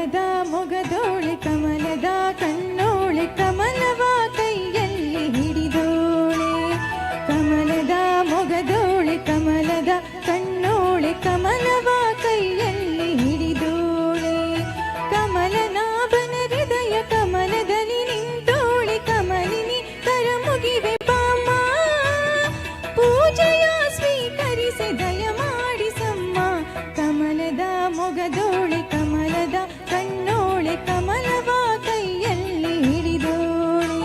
ಕಮಲದ ಮೊಗದೋಳೆ ಕಮಲದ ಕಣ್ಣೋಳೆ ಕಮಲವ ಕೈಯಲ್ಲಿ ಹಿಡಿದೋಳೆ ಕಮಲದ ಮೊಗದೋಳೆ ಕಮಲದ ಕಣ್ಣೋಳೆ ಕಮಲವ ಕೈಯಲ್ಲಿ ಹಿಡಿದೋಳೆ ಕಮಲನಾಭನ ಹೃದಯ ಕಮಲದಲ್ಲಿ ನಿಂತೋಳೆ ಕಮಲಿನಿ ಕರ ಮುಗಿವೆ ಬಾಮ ಪೂಜೆಯ ಸ್ವೀಕರಿಸಿ ದಯ ಮಾಡಿಸಮ್ಮ ಕಮಲದ ಮೊಗದೋಳೆ ಕಮಲದ ಕಣ್ಣೋಳೆ ಕಮಲವ ಕೈಯಲ್ಲಿ ಹಿಡಿದೋಳೆ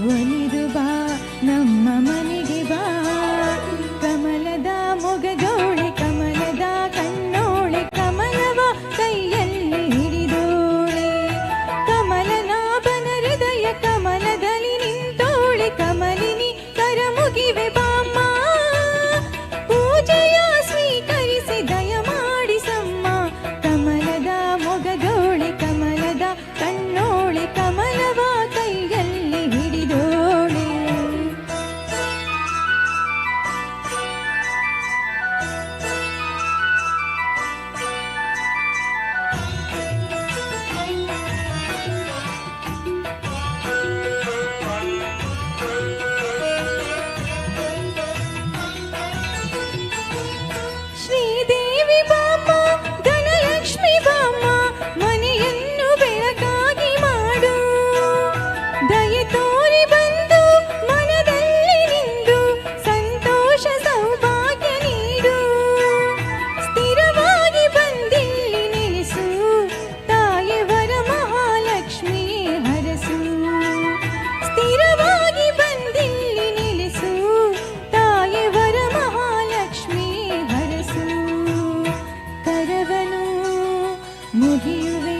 ಒಲಿದು ಬಾ ನಮ್ಮ ಮನೆಗೆ ಬಾ ಕಮಲದ ಮೊಗದೋಳೆ ಕಮಲದ ಕಣ್ಣೋಳೆ ಕಮಲವ ಕೈಯಲ್ಲಿ ಹಿಡಿದೋಳೆ ಕಮಲನಾಭನ ಹೃದಯ ಕಮಲದಲ್ಲಿ ನಿಂತೋಳೆ ಕಮಲಿನಿ ಕರ ಮುಗಿವೆ ಬಾಮ್ಮ ಪೂಜೆಯ ಸ್ವೀಕರಿಸಿ ದಯ ಮಾಡಿಸಮ್ಮ ಕಮಲದ ಮೊಗದೋಳೆ ಕಮಲದ ಕಣ್ಣೋಳೆ ಕಮಲವ ಕೈಯಲ್ಲಿ ಹಿಡಿದೋಳೆ ಶ್ರೀದೇವಿ ಬಾಮ್ಮ ಧನಲಕ್ಷ್ಮಿ ಬಾಮ್ಮ ಮನೆಯನ್ನು ಬೆಳಕಾಗಿ ಮಾಡು ದಯೆ ತೋರಿ ಬಂದು ಮನದಲ್ಲಿ ನಿಂದು ಸಂತೋಷ ಸೌಭಾಗ್ಯ ನೀಡು ಸ್ಥಿರವಾಗಿ ಬಂದಿಲ್ಲಿ ನೆಲೆಸು ತಾಯವರ ಮಹಾಲಕ್ಷ್ಮಿ ಹರಸು ಸ್ಥಿರವಾಗಿ ಬಂದಿಲ್ಲಿ ನೆಲೆಸು ತಾಯವರ ಮಹಾಲಕ್ಷ್ಮಿ ಹರಸು ಕರವನು ಮುಗಿಯುವೆ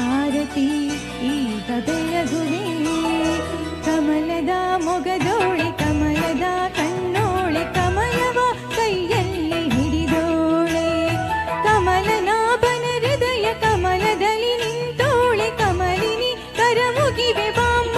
ಆರತಿ ಈಗ ಬೆಳಗುವೆ ಕಮಲದ ಮೊಗದೋಳೆ ಕಮಲದ ಕಣ್ಣೋಳೆ ಕಮಲವ ಕೈಯಲ್ಲಿ ಹಿಡಿದೋಳೆ ಕಮಲನಾಭನ ಹೃದಯ ಕಮಲದಲ್ಲಿ ನಿಂತೋಳೆ ಕಮಲಿನಿ ಕರ ಮುಗಿವೆ ಬಾಮ್ಮ